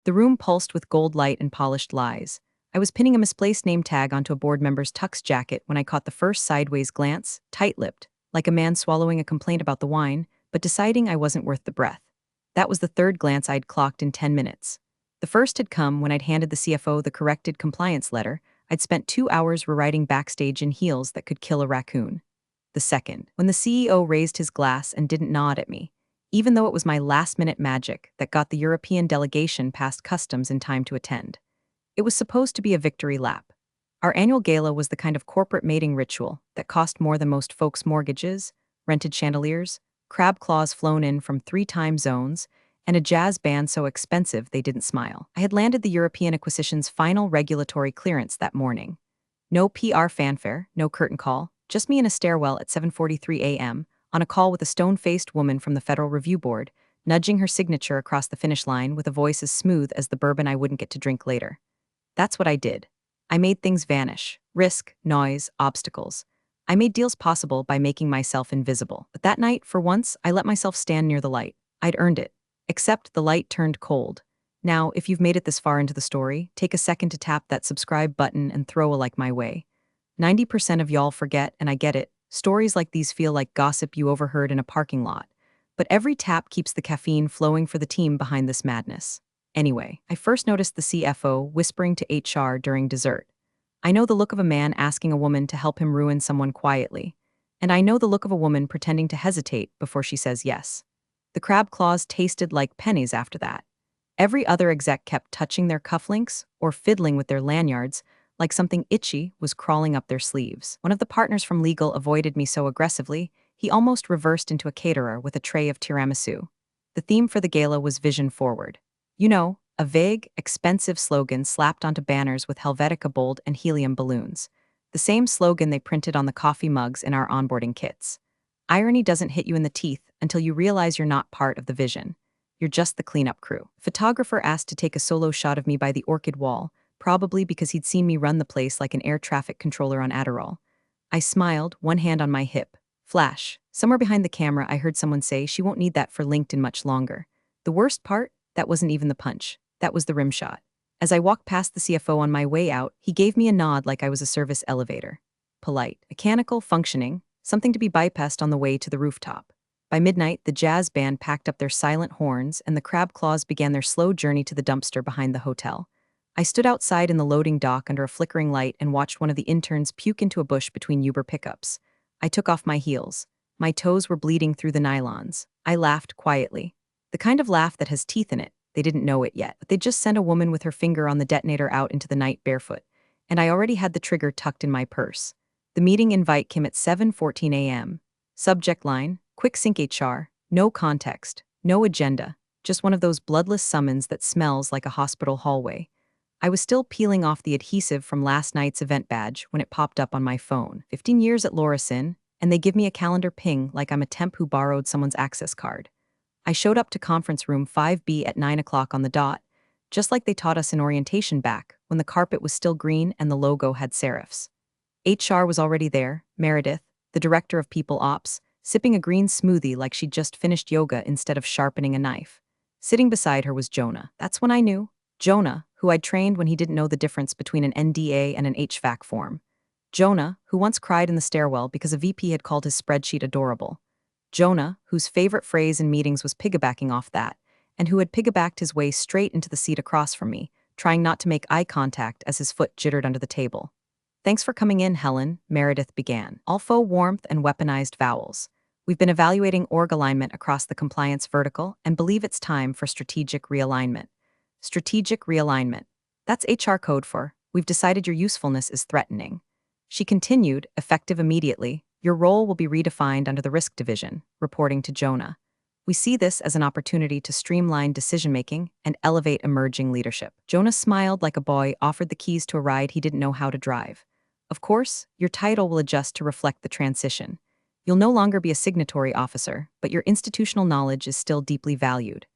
The room pulsed with gold light and polished lies. I was pinning a misplaced name tag onto a board member's tux jacket when I caught the first sideways glance, tight-lipped, like a man swallowing a complaint about the wine, but deciding I wasn't worth the breath. That was the third glance I'd clocked in 10 minutes. The first had come when I'd handed the CFO the corrected compliance letter. I'd spent 2 hours rewriting backstage in heels that could kill a raccoon. The second, when the CEO raised his glass and didn't nod at me, even though it was my last-minute magic that got the European delegation past customs in time to attend. It was supposed to be a victory lap. Our annual gala was the kind of corporate mating ritual that cost more than most folks' mortgages, rented chandeliers, crab claws flown in from 3 time zones, and a jazz band so expensive they didn't smile. I had landed the European Acquisition's final regulatory clearance that morning. No PR fanfare, no curtain call, just me in a stairwell at 7:43 a.m., on a call with a stone-faced woman from the Federal Review Board, nudging her signature across the finish line with a voice as smooth as the bourbon I wouldn't get to drink later. That's what I did. I made things vanish. Risk, noise, obstacles. I made deals possible by making myself invisible. But that night, for once, I let myself stand near the light. I'd earned it. Except the light turned cold. Now, if you've made it this far into the story, take a second to tap that subscribe button and throw a like my way. 90% of y'all forget, and I get it. Stories like these feel like gossip you overheard in a parking lot. But every tap keeps the caffeine flowing for the team behind this madness. Anyway, I first noticed the CFO whispering to HR during dessert. I know the look of a man asking a woman to help him ruin someone quietly. And I know the look of a woman pretending to hesitate before she says yes. The crab claws tasted like pennies after that. Every other exec kept touching their cufflinks or fiddling with their lanyards, like something itchy was crawling up their sleeves. One of the partners from legal avoided me so aggressively, he almost reversed into a caterer with a tray of tiramisu. The theme for the gala was Vision Forward. You know, a vague, expensive slogan slapped onto banners with Helvetica bold and helium balloons. The same slogan they printed on the coffee mugs in our onboarding kits. Irony doesn't hit you in the teeth until you realize you're not part of the vision. You're just the cleanup crew. Photographer asked to take a solo shot of me by the orchid wall, probably because he'd seen me run the place like an air traffic controller on Adderall. I smiled, one hand on my hip. Flash. Somewhere behind the camera, I heard someone say she won't need that for LinkedIn much longer. The worst part? That wasn't even the punch. That was the rim shot. As I walked past the CFO on my way out, he gave me a nod like I was a service elevator. Polite, mechanical, functioning, something to be bypassed on the way to the rooftop. By midnight, the jazz band packed up their silent horns and the crab claws began their slow journey to the dumpster behind the hotel. I stood outside in the loading dock under a flickering light and watched one of the interns puke into a bush between Uber pickups. I took off my heels. My toes were bleeding through the nylons. I laughed quietly. The kind of laugh that has teeth in it. They didn't know it yet, but they'd just sent a woman with her finger on the detonator out into the night barefoot, and I already had the trigger tucked in my purse. The meeting invite came at 7:14 a.m. Subject line, quick sync HR, no context, no agenda, just one of those bloodless summons that smells like a hospital hallway. I was still peeling off the adhesive from last night's event badge when it popped up on my phone. 15 years at Lorison, and they give me a calendar ping like I'm a temp who borrowed someone's access card. I showed up to conference room 5B at 9 o'clock on the dot, just like they taught us in orientation back, when the carpet was still green and the logo had serifs. HR was already there, Meredith, the director of People Ops, sipping a green smoothie like she'd just finished yoga instead of sharpening a knife. Sitting beside her was Jonah. That's when I knew. Jonah, who I'd trained when he didn't know the difference between an NDA and an HVAC form. Jonah, who once cried in the stairwell because a VP had called his spreadsheet adorable. Jonah, whose favorite phrase in meetings was piggybacking off that, and who had piggybacked his way straight into the seat across from me, trying not to make eye contact as his foot jittered under the table. Thanks for coming in, Helen, Meredith began, all faux warmth and weaponized vowels. We've been evaluating org alignment across the compliance vertical and believe it's time for strategic realignment. Strategic realignment. That's HR code for, we've decided your usefulness is threatening. She continued, effective immediately, your role will be redefined under the risk division, reporting to Jonah. We see this as an opportunity to streamline decision-making and elevate emerging leadership. Jonah smiled like a boy offered the keys to a ride he didn't know how to drive. Of course, your title will adjust to reflect the transition. You'll no longer be a signatory officer, but your institutional knowledge is still deeply valued.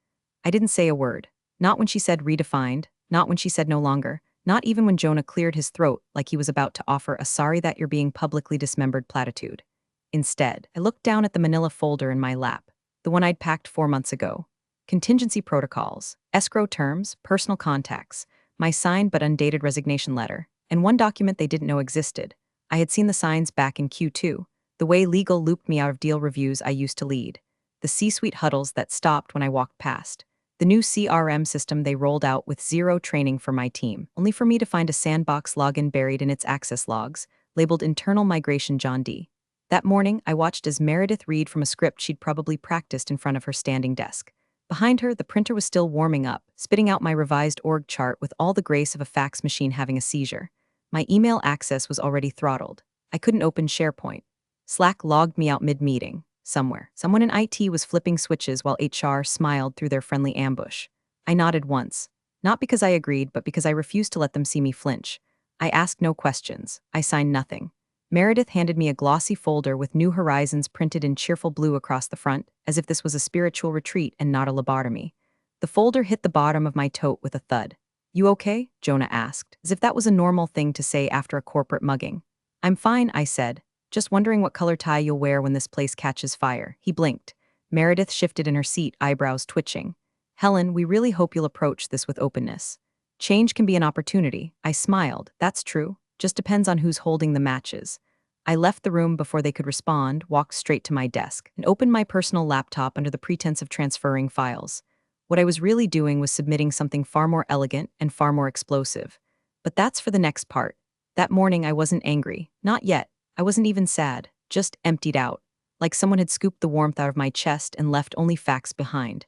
I didn't say a word. Not when she said redefined, not when she said no longer, not even when Jonah cleared his throat like he was about to offer a sorry that you're being publicly dismembered platitude. Instead, I looked down at the manila folder in my lap, the one I'd packed 4 months ago. contingency protocols, escrow terms, personal contacts, my signed but undated resignation letter, and one document they didn't know existed. I had seen the signs back in Q2, the way legal looped me out of deal reviews I used to lead, the C-suite huddles that stopped when I walked past, the new CRM system they rolled out with zero training for my team, only for me to find a sandbox login buried in its access logs, labeled Internal Migration John D. That morning, I watched as Meredith read from a script she'd probably practiced in front of her standing desk. Behind her, the printer was still warming up, spitting out my revised org chart with all the grace of a fax machine having a seizure. My email access was already throttled. I couldn't open SharePoint. Slack logged me out mid-meeting. Somewhere, someone in IT was flipping switches while HR smiled through their friendly ambush. I nodded once. Not because I agreed, but because I refused to let them see me flinch. I asked no questions. I signed nothing. Meredith handed me a glossy folder with New Horizons printed in cheerful blue across the front, as if this was a spiritual retreat and not a lobotomy. The folder hit the bottom of my tote with a thud. "You okay?" Jonah asked, as if that was a normal thing to say after a corporate mugging. "I'm fine," I said. "Just wondering what color tie you'll wear when this place catches fire." He blinked. Meredith shifted in her seat, eyebrows twitching. "Helen, we really hope you'll approach this with openness. Change can be an opportunity." I smiled. "That's true. Just depends on who's holding the matches." I left the room before they could respond, walked straight to my desk, and opened my personal laptop under the pretense of transferring files. What I was really doing was submitting something far more elegant and far more explosive. But that's for the next part. That morning I wasn't angry. Not yet. I wasn't even sad. Just emptied out. Like someone had scooped the warmth out of my chest and left only facts behind.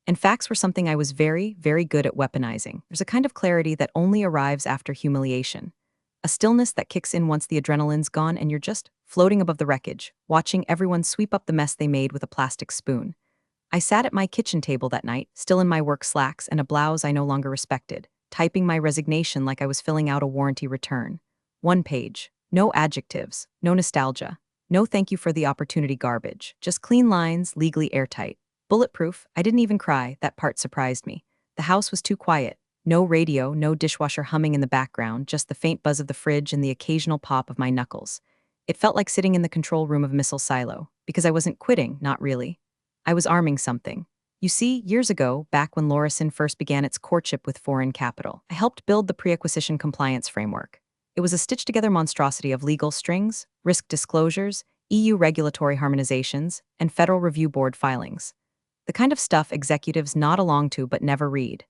And facts were something I was very, very good at weaponizing. There's a kind of clarity that only arrives after humiliation. A stillness that kicks in once the adrenaline's gone and you're just floating above the wreckage, watching everyone sweep up the mess they made with a plastic spoon. I sat at my kitchen table that night, still in my work slacks and a blouse I no longer respected, typing my resignation like I was filling out a warranty return. One page. No adjectives. No nostalgia. No thank you for the opportunity garbage. Just clean lines, legally airtight. Bulletproof. I didn't even cry. That part surprised me. The house was too quiet. No radio, no dishwasher humming in the background, just the faint buzz of the fridge and the occasional pop of my knuckles. It felt like sitting in the control room of a missile silo, because I wasn't quitting, not really. I was arming something. You see, years ago, back when Lorison first began its courtship with foreign capital, I helped build the pre-acquisition compliance framework. It was a stitched-together monstrosity of legal strings, risk disclosures, EU regulatory harmonizations, and Federal Review Board filings. The kind of stuff executives nod along to but never read.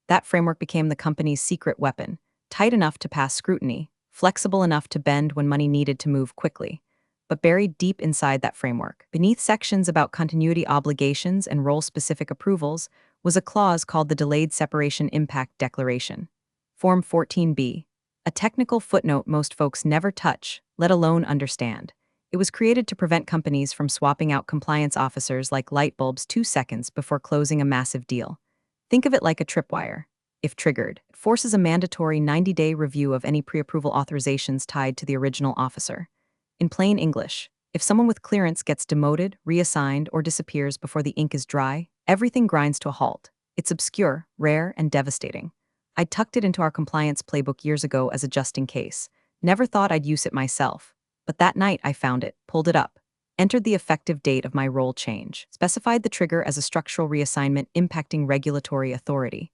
That framework became the company's secret weapon, tight enough to pass scrutiny, flexible enough to bend when money needed to move quickly. But buried deep inside that framework, beneath sections about continuity obligations and role-specific approvals, was a clause called the Delayed Separation Impact Declaration. Form 14B. A technical footnote most folks never touch, let alone understand. It was created to prevent companies from swapping out compliance officers like light bulbs 2 seconds before closing a massive deal. Think of it like a tripwire. If triggered, it forces a mandatory 90-day review of any pre-approval authorizations tied to the original officer. In plain English, if someone with clearance gets demoted, reassigned, or disappears before the ink is dry, everything grinds to a halt. It's obscure, rare, and devastating. I tucked it into our compliance playbook years ago as a just-in-case. Never thought I'd use it myself. But that night I found it, pulled it up, entered the effective date of my role change, specified the trigger as a structural reassignment impacting regulatory authority,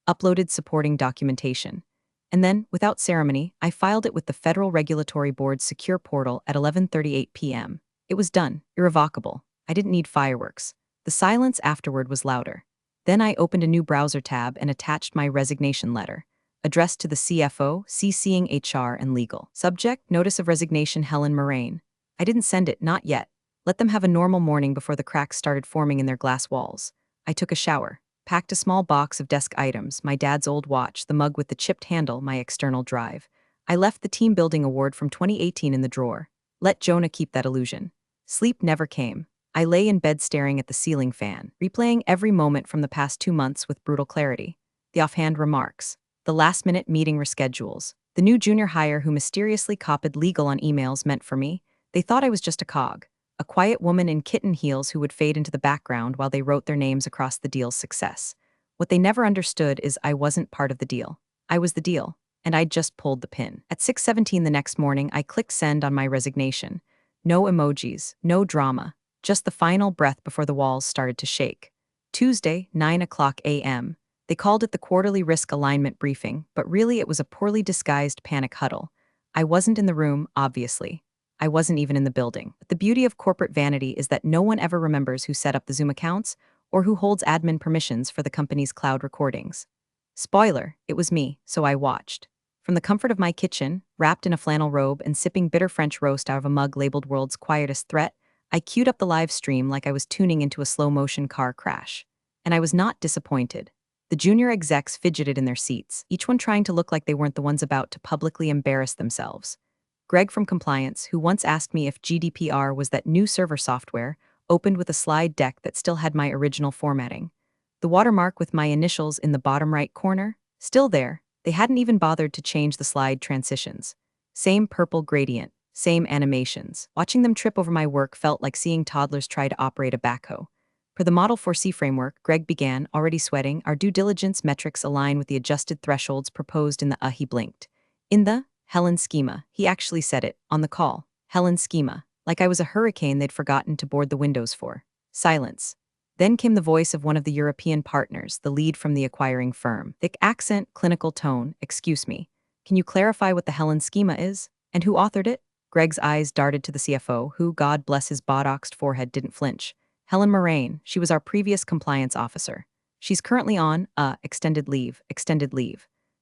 uploaded supporting documentation, and then, without ceremony, I filed it with the Federal Regulatory Board's secure portal at 11:38 p.m. It was done, irrevocable. I didn't need fireworks. The silence afterward was louder. Then I opened a new browser tab and attached my resignation letter, addressed to the CFO, CCing HR and legal. Subject, Notice of Resignation, Helen Moraine. I didn't send it, not yet. Let them have a normal morning before the cracks started forming in their glass walls. I took a shower, packed a small box of desk items, my dad's old watch, the mug with the chipped handle, my external drive. I left the team building award from 2018 in the drawer. Let Jonah keep that illusion. Sleep never came. I lay in bed staring at the ceiling fan, replaying every moment from the past 2 months with brutal clarity. The offhand remarks, the last-minute meeting reschedules, the new junior hire who mysteriously copied legal on emails meant for me. They thought I was just a cog. A quiet woman in kitten heels who would fade into the background while they wrote their names across the deal's success. What they never understood is I wasn't part of the deal. I was the deal, and I'd just pulled the pin. At 6:17 the next morning, I clicked send on my resignation. No emojis, no drama, just the final breath before the walls started to shake. Tuesday, 9 o'clock a.m. They called it the quarterly risk alignment briefing, but really it was a poorly disguised panic huddle. I wasn't in the room, obviously. I wasn't even in the building. But the beauty of corporate vanity is that no one ever remembers who set up the Zoom accounts or who holds admin permissions for the company's cloud recordings. Spoiler, it was me, so I watched. From the comfort of my kitchen, wrapped in a flannel robe and sipping bitter French roast out of a mug labeled World's Quietest Threat, I queued up the live stream like I was tuning into a slow-motion car crash. And I was not disappointed. The junior execs fidgeted in their seats, each one trying to look like they weren't the ones about to publicly embarrass themselves. Greg from compliance, who once asked me if GDPR was that new server software, opened with a slide deck that still had my original formatting. The watermark with my initials in the bottom right corner, still there. They hadn't even bothered to change the slide transitions. Same purple gradient, same animations. Watching them trip over my work felt like seeing toddlers try to operate a backhoe. Per the Model 4C framework, Greg began, already sweating, our due diligence metrics align with the adjusted thresholds proposed in the he blinked. In the Helen schema, he actually said it, on the call. Helen schema, like I was a hurricane they'd forgotten to board the windows for. Silence. Then came the voice of one of the European partners, the lead from the acquiring firm. Thick accent, clinical tone, excuse me. Can you clarify what the Helen schema is? And who authored it? Greg's eyes darted to the CFO, who, God bless his botoxed forehead, didn't flinch. Helen Moraine, she was our previous compliance officer. She's currently on, extended leave.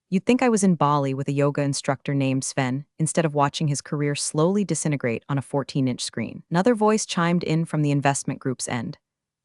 You'd think I was in Bali with a yoga instructor named Sven, instead of watching his career slowly disintegrate on a 14-inch screen. Another voice chimed in from the investment group's end.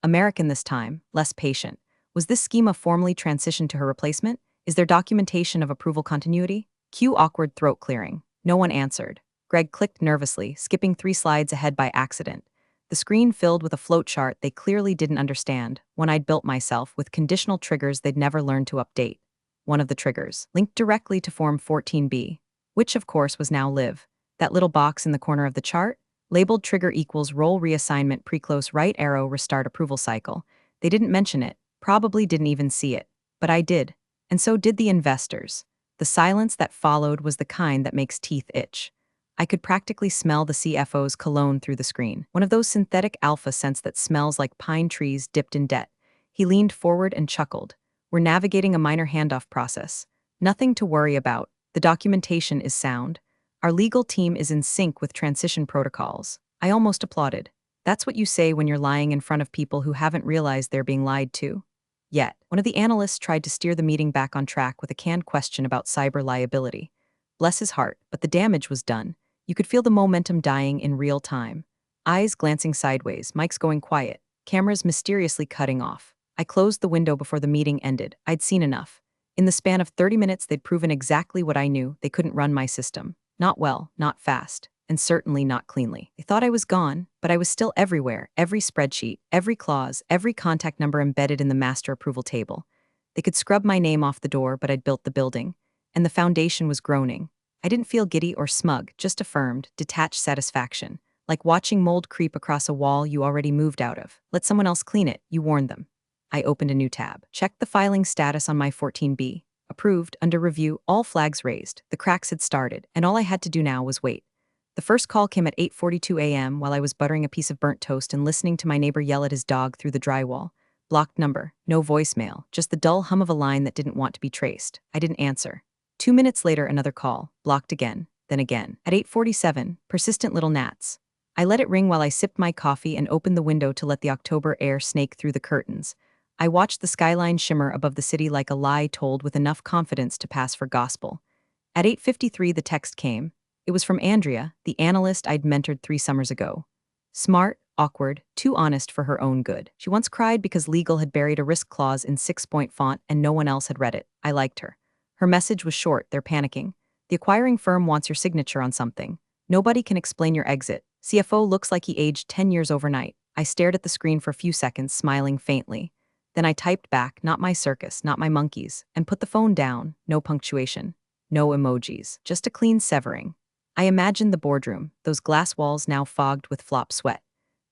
American this time, less patient. Was this schema formally transitioned to her replacement? Is there documentation of approval continuity? Cue awkward throat clearing. No one answered. Greg clicked nervously, skipping 3 slides ahead by accident. The screen filled with a flowchart they clearly didn't understand, one I'd built myself with conditional triggers they'd never learned to update. One of the triggers, linked directly to Form 14B, which of course was now live. That little box in the corner of the chart? Labeled trigger equals role reassignment pre-close right arrow restart approval cycle. They didn't mention it, probably didn't even see it. But I did. And so did the investors. The silence that followed was the kind that makes teeth itch. I could practically smell the CFO's cologne through the screen, one of those synthetic alpha scents that smells like pine trees dipped in debt. He leaned forward and chuckled. We're navigating a minor handoff process. Nothing to worry about. The documentation is sound. Our legal team is in sync with transition protocols. I almost applauded. That's what you say when you're lying in front of people who haven't realized they're being lied to. Yet, one of the analysts tried to steer the meeting back on track with a canned question about cyber liability. Bless his heart, but the damage was done. You could feel the momentum dying in real time. Eyes glancing sideways, mics going quiet, cameras mysteriously cutting off. I closed the window before the meeting ended. I'd seen enough. In the span of 30 minutes, they'd proven exactly what I knew. They couldn't run my system. Not well, not fast, and certainly not cleanly. They thought I was gone, but I was still everywhere, every spreadsheet, every clause, every contact number embedded in the master approval table. They could scrub my name off the door, but I'd built the building, and the foundation was groaning. I didn't feel giddy or smug, just affirmed, detached satisfaction, like watching mold creep across a wall you already moved out of. Let someone else clean it, you warned them. I opened a new tab, checked the filing status on my 14B. Approved, under review, all flags raised. The cracks had started, and all I had to do now was wait. The first call came at 8:42 a.m. while I was buttering a piece of burnt toast and listening to my neighbor yell at his dog through the drywall. Blocked number, no voicemail, just the dull hum of a line that didn't want to be traced. I didn't answer. 2 minutes later, another call, blocked again, then again. At 8:47, persistent little gnats. I let it ring while I sipped my coffee and opened the window to let the October air snake through the curtains. I watched the skyline shimmer above the city like a lie told with enough confidence to pass for gospel. At 8:53, the text came. It was from Andrea, the analyst I'd mentored 3 summers ago. Smart, awkward, too honest for her own good. She once cried because legal had buried a risk clause in 6-point font and no one else had read it. I liked her. Her message was short, they're panicking. The acquiring firm wants your signature on something. Nobody can explain your exit. CFO looks like he aged 10 years overnight. I stared at the screen for a few seconds, smiling faintly. Then I typed back, not my circus, not my monkeys, and put the phone down, no punctuation, no emojis, just a clean severing. I imagined the boardroom, those glass walls now fogged with flop sweat.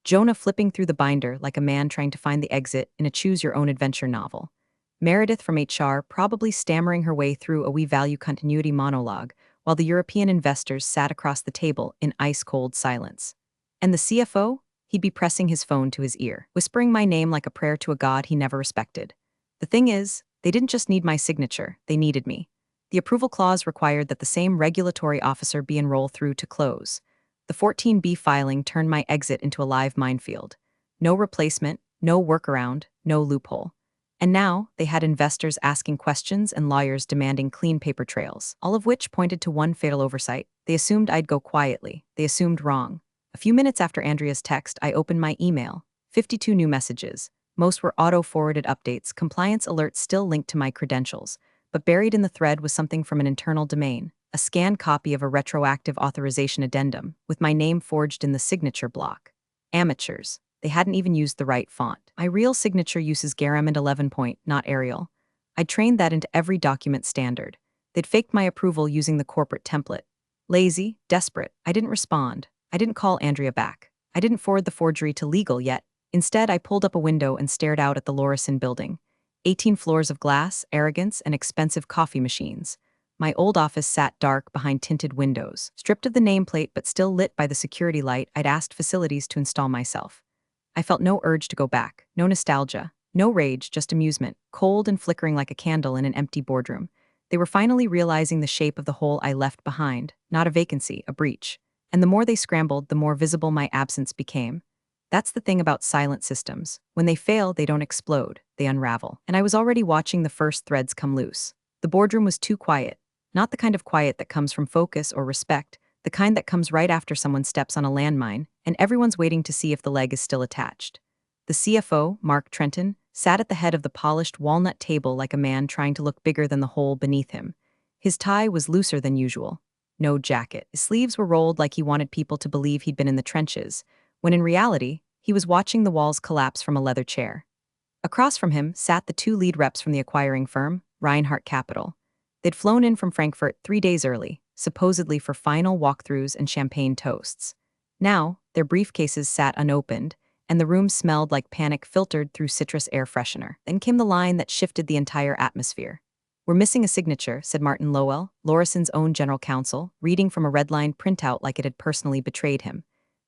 Jonah flipping through the binder like a man trying to find the exit in a choose-your-own-adventure novel. Meredith from HR probably stammering her way through a "we value continuity" monologue, while the European investors sat across the table in ice-cold silence. And the CFO? he'd be pressing his phone to his ear, whispering my name like a prayer to a god he never respected. The thing is, they didn't just need my signature, they needed me. The approval clause required that the same regulatory officer be enrolled through to close. The 14B filing turned my exit into a live minefield. No replacement, no workaround, no loophole. And now, they had investors asking questions and lawyers demanding clean paper trails, all of which pointed to one fatal oversight. They assumed I'd go quietly. They assumed wrong. A few minutes after Andrea's text, I opened my email. 52 new messages. Most were auto-forwarded updates, compliance alerts still linked to my credentials. But buried in the thread was something from an internal domain, a scanned copy of a retroactive authorization addendum, with my name forged in the signature block. Amateurs. They hadn't even used the right font. My real signature uses Garam and 11 point, not Arial. I'd trained that into every document standard. They'd faked my approval using the corporate template. Lazy, desperate, I didn't respond. I didn't call Andrea back. I didn't forward the forgery to legal yet. Instead, I pulled up a window and stared out at the Lorison building. 18 floors of glass, arrogance, and expensive coffee machines. My old office sat dark behind tinted windows, stripped of the nameplate but still lit by the security light I'd asked facilities to install myself. I felt no urge to go back, no nostalgia, no rage, just amusement, cold and flickering like a candle in an empty boardroom. They were finally realizing the shape of the hole I left behind, not a vacancy, a breach. And the more they scrambled, the more visible my absence became. That's the thing about silent systems. When they fail, they don't explode, they unravel. And I was already watching the first threads come loose. The boardroom was too quiet. Not the kind of quiet that comes from focus or respect, the kind that comes right after someone steps on a landmine, and everyone's waiting to see if the leg is still attached. The CFO, Mark Trenton, sat at the head of the polished walnut table like a man trying to look bigger than the hole beneath him. His tie was looser than usual. No jacket. His sleeves were rolled like he wanted people to believe he'd been in the trenches, when in reality, he was watching the walls collapse from a leather chair. Across from him sat the two lead reps from the acquiring firm, Reinhardt Capital. They'd flown in from Frankfurt 3 days early, supposedly for final walkthroughs and champagne toasts. Now, their briefcases sat unopened, and the room smelled like panic filtered through citrus air freshener. Then came the line that shifted the entire atmosphere. "We're missing a signature," said Martin Lowell, Lorison's own general counsel, reading from a red-lined printout like it had personally betrayed him.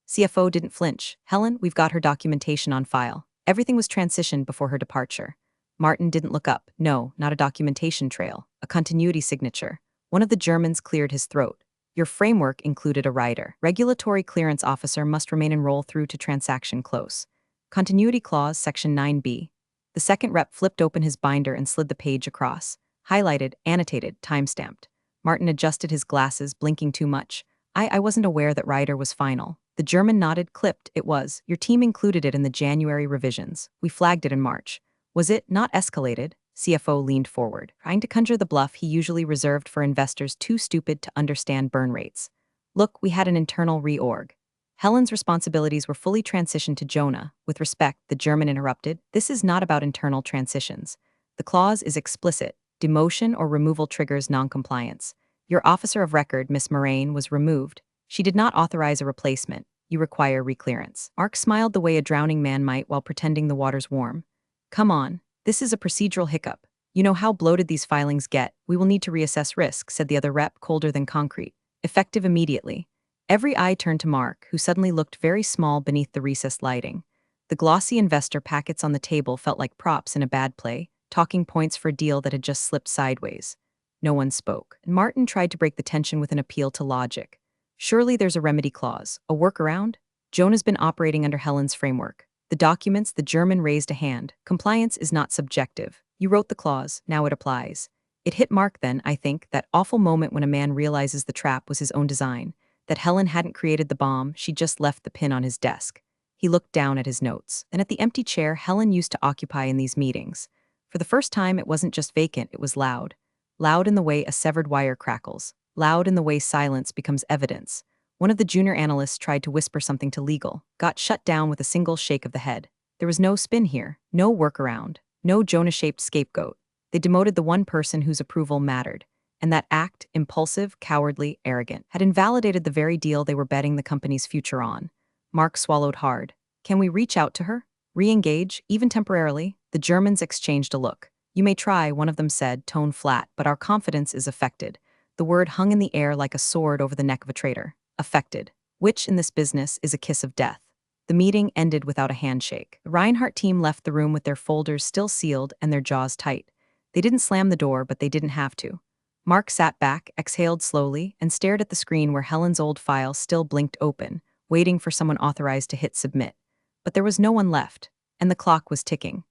CFO didn't flinch. "Helen, we've got her documentation on file. Everything was transitioned before her departure." Martin didn't look up. No, not a documentation trail. A continuity signature. One of the Germans cleared his throat. "Your framework included a rider. Regulatory clearance officer must remain enrolled through to transaction close. Continuity clause, section 9B. The second rep flipped open his binder and slid the page across. Highlighted, annotated, time-stamped. Martin adjusted his glasses, blinking too much. I wasn't aware that rider was final." The German nodded, clipped. "It was. Your team included it in the January revisions. We flagged it in March. Was it not escalated?" CFO leaned forward, trying to conjure the bluff he usually reserved for investors too stupid to understand burn rates. "Look, we had an internal reorg." Helen's responsibilities were fully transitioned to Jonah. "With respect," the German interrupted, "this is not about internal transitions. The clause is explicit. Demotion or removal triggers noncompliance. Your officer of record, Miss Moraine, was removed. She did not authorize a replacement. You require reclearance." Mark smiled the way a drowning man might while pretending the water's warm. "Come on, this is a procedural hiccup. You know how bloated these filings get. We will need to reassess risk," said the other rep, colder than concrete. "Effective immediately." Every eye turned to Mark, who suddenly looked very small beneath the recessed lighting. The glossy investor packets on the table felt like props in a bad play, talking points for a deal that had just slipped sideways. No one spoke, and Martin tried to break the tension with an appeal to logic. "Surely there's a remedy clause, a workaround?" Jonah's been operating under Helen's framework. The documents, the German raised a hand. "Compliance is not subjective. You wrote the clause, now it applies." It hit Mark then, I think, that awful moment when a man realizes the trap was his own design, that Helen hadn't created the bomb, she just left the pin on his desk. He looked down at his notes, and at the empty chair Helen used to occupy in these meetings. For the first time, it wasn't just vacant, it was loud. Loud in the way a severed wire crackles. Loud in the way silence becomes evidence. One of the junior analysts tried to whisper something to legal, got shut down with a single shake of the head. There was no spin here, no workaround, no Jonah-shaped scapegoat. They demoted the one person whose approval mattered. And that act, impulsive, cowardly, arrogant, had invalidated the very deal they were betting the company's future on. Mark swallowed hard. "Can we reach out to her? Re-engage, even temporarily?" The Germans exchanged a look. "You may try," one of them said, tone flat, "but our confidence is affected." The word hung in the air like a sword over the neck of a traitor. Affected. Which, in this business, is a kiss of death. The meeting ended without a handshake. The Reinhardt team left the room with their folders still sealed and their jaws tight. They didn't slam the door, but they didn't have to. Mark sat back, exhaled slowly, and stared at the screen where Helen's old file still blinked open, waiting for someone authorized to hit submit. But there was no one left, and the clock was ticking.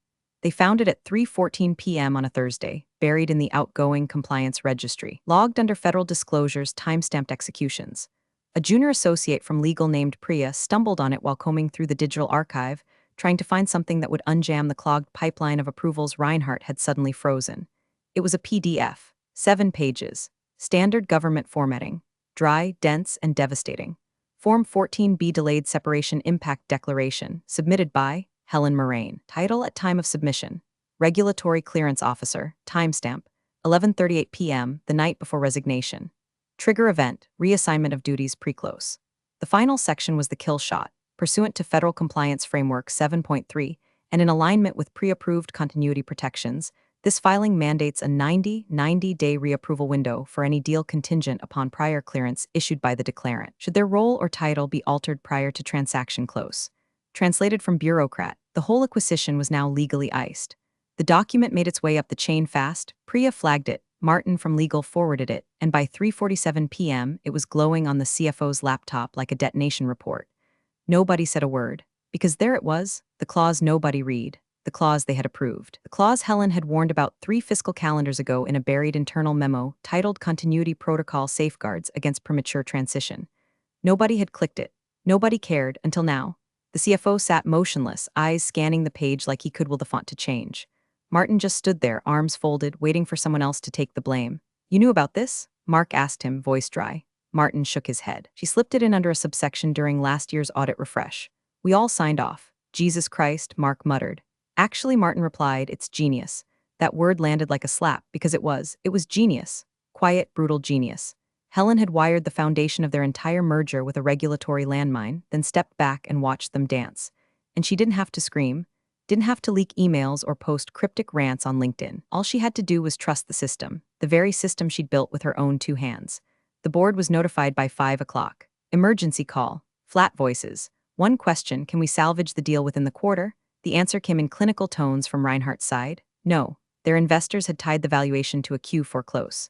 They found it at 3:14 p.m. on a Thursday, buried in the outgoing compliance registry, logged under federal disclosures, timestamped executions. A junior associate from legal named Priya stumbled on it while combing through the digital archive, trying to find something that would unjam the clogged pipeline of approvals Reinhardt had suddenly frozen. It was a PDF, 7 pages, standard government formatting, dry, dense, and devastating. Form 14B Delayed Separation Impact Declaration, submitted by Helen Moraine. Title at time of submission: Regulatory Clearance Officer, timestamp, 11:38 p.m., the night before resignation. Trigger event: reassignment of duties pre-close. The final section was the kill shot, pursuant to Federal Compliance Framework 7.3, and in alignment with pre-approved continuity protections. This filing mandates a 90-day reapproval window for any deal contingent upon prior clearance issued by the declarant, should their role or title be altered prior to transaction close. Translated from bureaucrat, the whole acquisition was now legally iced. The document made its way up the chain fast. Priya flagged it, Martin from legal forwarded it, and by 3:47 p.m. it was glowing on the CFO's laptop like a detonation report. Nobody said a word, because there it was, the clause nobody read, the clause they had approved. The clause Helen had warned about 3 fiscal calendars ago in a buried internal memo titled Continuity Protocol Safeguards Against Premature Transition. Nobody had clicked it. Nobody cared, until now. The CFO sat motionless, eyes scanning the page like he could will the font to change. Martin just stood there, arms folded, waiting for someone else to take the blame. "You knew about this?" Mark asked him, voice dry. Martin shook his head. "She slipped it in under a subsection during last year's audit refresh. We all signed off." "Jesus Christ," Mark muttered. "Actually," Martin replied, "it's genius." That word landed like a slap, because it was genius. Quiet, brutal genius. Helen had wired the foundation of their entire merger with a regulatory landmine, then stepped back and watched them dance. And she didn't have to scream, didn't have to leak emails or post cryptic rants on LinkedIn. All she had to do was trust the system, the very system she'd built with her own 2 hands. The board was notified by 5 o'clock. Emergency call. Flat voices. One question: can we salvage the deal within the quarter? The answer came in clinical tones from Reinhardt's side. No. Their investors had tied the valuation to a Q4 close.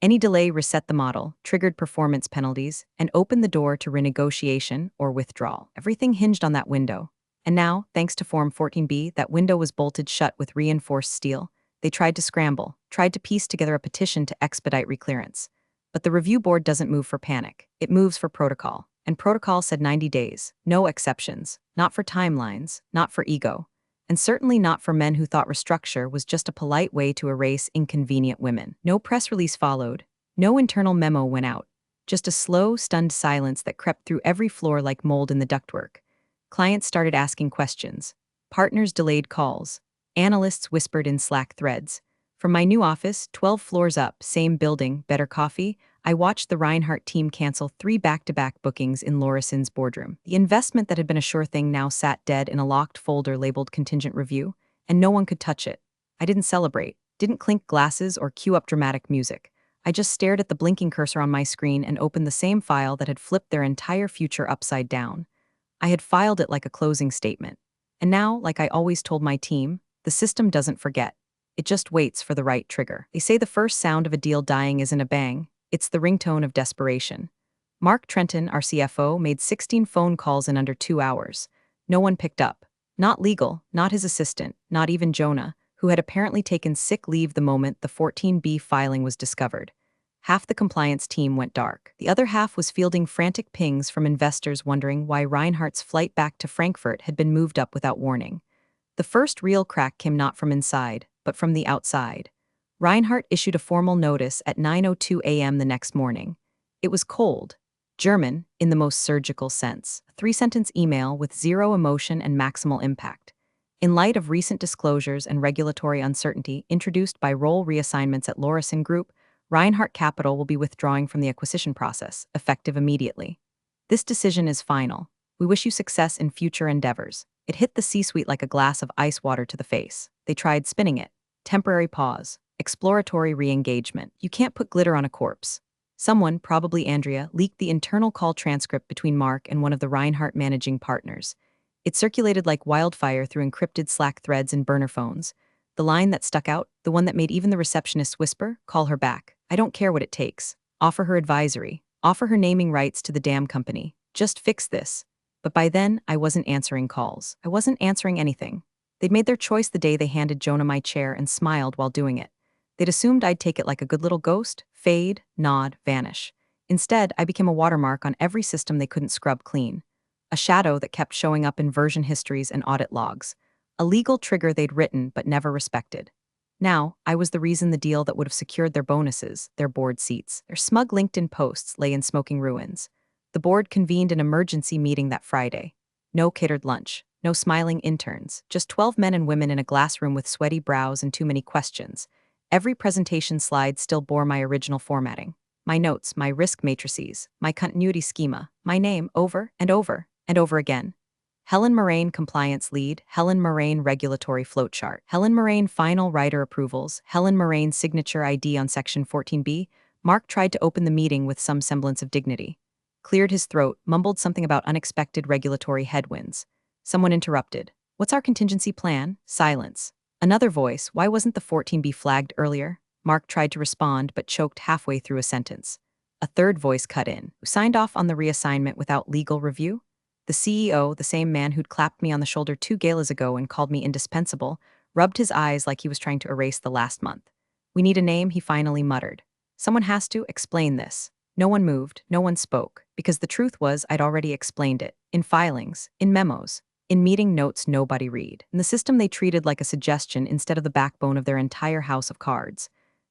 Any delay reset the model, triggered performance penalties, and opened the door to renegotiation or withdrawal. Everything hinged on that window. And now, thanks to Form 14B, that window was bolted shut with reinforced steel. They tried to scramble, tried to piece together a petition to expedite reclearance. But the review board doesn't move for panic. It moves for protocol. And protocol said 90 days, no exceptions, not for timelines, not for ego, and certainly not for men who thought restructure was just a polite way to erase inconvenient women. No press release followed. No internal memo went out. Just a slow, stunned silence that crept through every floor like mold in the ductwork. Clients started asking questions. Partners delayed calls. Analysts whispered in Slack threads. From my new office, 12 floors up, same building, better coffee, I watched the Reinhardt team cancel 3 back-to-back bookings in Laurison's boardroom. The investment that had been a sure thing now sat dead in a locked folder labeled contingent review, and no one could touch it. I didn't celebrate, didn't clink glasses or cue up dramatic music. I just stared at the blinking cursor on my screen and opened the same file that had flipped their entire future upside down. I had filed it like a closing statement. And now, like I always told my team, the system doesn't forget. It just waits for the right trigger. They say the first sound of a deal dying isn't a bang, it's the ringtone of desperation. Mark Trenton, our CFO, made 16 phone calls in under 2 hours. No one picked up. Not legal, not his assistant, not even Jonah, who had apparently taken sick leave the moment the 14B filing was discovered. Half the compliance team went dark. The other half was fielding frantic pings from investors wondering why Reinhardt's flight back to Frankfurt had been moved up without warning. The first real crack came not from inside, but from the outside. Reinhardt issued a formal notice at 9:02 a.m. the next morning. It was cold, German, in the most surgical sense. A 3-sentence email with zero emotion and maximal impact. In light of recent disclosures and regulatory uncertainty introduced by role reassignments at Laurison Group, Reinhardt Capital will be withdrawing from the acquisition process, effective immediately. This decision is final. We wish you success in future endeavors. It hit the C-suite like a glass of ice water to the face. They tried spinning it. Temporary pause. Exploratory re-engagement. You can't put glitter on a corpse. Someone, probably Andrea, leaked the internal call transcript between Mark and one of the Reinhardt managing partners. It circulated like wildfire through encrypted Slack threads and burner phones. The line that stuck out, the one that made even the receptionists whisper, "Call her back. I don't care what it takes. Offer her advisory. Offer her naming rights to the damn company. Just fix this." But by then, I wasn't answering calls. I wasn't answering anything. They'd made their choice the day they handed Jonah my chair and smiled while doing it. They'd assumed I'd take it like a good little ghost, fade, nod, vanish. Instead, I became a watermark on every system they couldn't scrub clean. A shadow that kept showing up in version histories and audit logs. A legal trigger they'd written but never respected. Now, I was the reason the deal that would have secured their bonuses, their board seats, their smug LinkedIn posts lay in smoking ruins. The board convened an emergency meeting that Friday. No catered lunch, no smiling interns, just 12 men and women in a glass room with sweaty brows and too many questions. Every presentation slide still bore my original formatting. My notes, my risk matrices, my continuity schema, my name over and over and over again. Helen Moraine Compliance Lead, Helen Moraine Regulatory Flowchart, Helen Moraine Final Writer Approvals, Helen Moraine Signature ID on Section 14B. Mark tried to open the meeting with some semblance of dignity. Cleared his throat, mumbled something about unexpected regulatory headwinds. Someone interrupted. "What's our contingency plan?" Silence. Another voice, "Why wasn't the 14B flagged earlier?" Mark tried to respond but choked halfway through a sentence. A third voice cut in. "Who signed off on the reassignment without legal review?" The CEO, the same man who'd clapped me on the shoulder 2 galas ago and called me indispensable, rubbed his eyes like he was trying to erase the last month. "We need a name," he finally muttered. "Someone has to explain this." No one moved, no one spoke, because the truth was I'd already explained it. In filings, in memos, in meeting notes nobody read. In the system they treated like a suggestion instead of the backbone of their entire house of cards.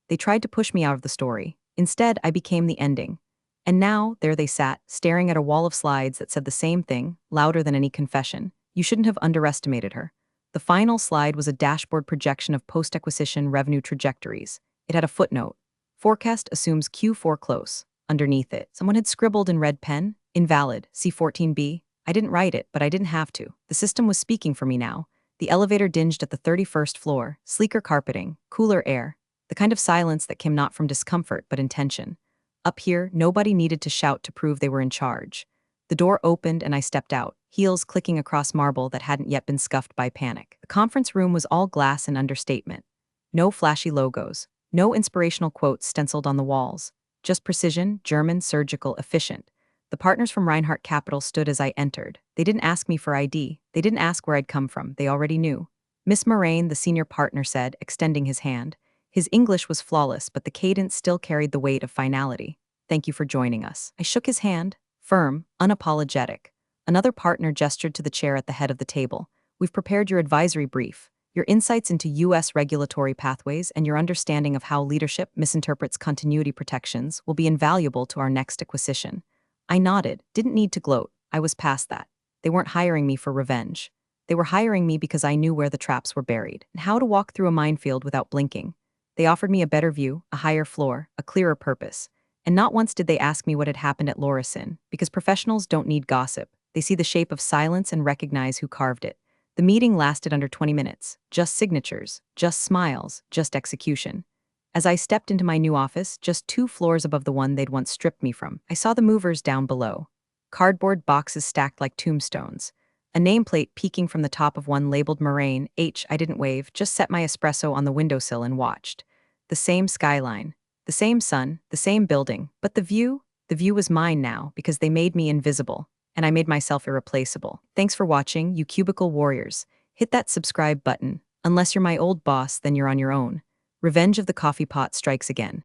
They tried to push me out of the story. Instead, I became the ending. And now, there they sat, staring at a wall of slides that said the same thing, louder than any confession. You shouldn't have underestimated her. The final slide was a dashboard projection of post-acquisition revenue trajectories. It had a footnote. Forecast assumes Q4 close. Underneath it, someone had scribbled in red pen, "Invalid, C14B." I didn't write it, but I didn't have to. The system was speaking for me now. The elevator dinged at the 31st floor, sleeker carpeting, cooler air, the kind of silence that came not from discomfort but intention. Up here, nobody needed to shout to prove they were in charge. The door opened and I stepped out, heels clicking across marble that hadn't yet been scuffed by panic. The conference room was all glass and understatement. No flashy logos, no inspirational quotes stenciled on the walls. Just precision, German, surgical, efficient. The partners from Reinhardt Capital stood as I entered. They didn't ask me for ID. They didn't ask where I'd come from. They already knew. Miss Moraine, the senior partner, said, extending his hand. His English was flawless, but the cadence still carried the weight of finality. "Thank you for joining us." I shook his hand, firm, unapologetic. Another partner gestured to the chair at the head of the table. "We've prepared your advisory brief. Your insights into U.S. regulatory pathways and your understanding of how leadership misinterprets continuity protections will be invaluable to our next acquisition." I nodded, didn't need to gloat. I was past that. They weren't hiring me for revenge. They were hiring me because I knew where the traps were buried and how to walk through a minefield without blinking. They offered me a better view, a higher floor, a clearer purpose. And not once did they ask me what had happened at Lorison, because professionals don't need gossip. They see the shape of silence and recognize who carved it. The meeting lasted under 20 minutes. Just signatures, just smiles, just execution. As I stepped into my new office, just 2 floors above the one they'd once stripped me from, I saw the movers down below. Cardboard boxes stacked like tombstones. A nameplate peeking from the top of one labeled Moraine H. I didn't wave, just set my espresso on the windowsill and watched. The same skyline, the same sun, the same building, but the view was mine now because they made me invisible, and I made myself irreplaceable. Thanks for watching, you cubicle warriors. Hit that subscribe button. Unless you're my old boss, then you're on your own. Revenge of the Coffee Pot strikes again.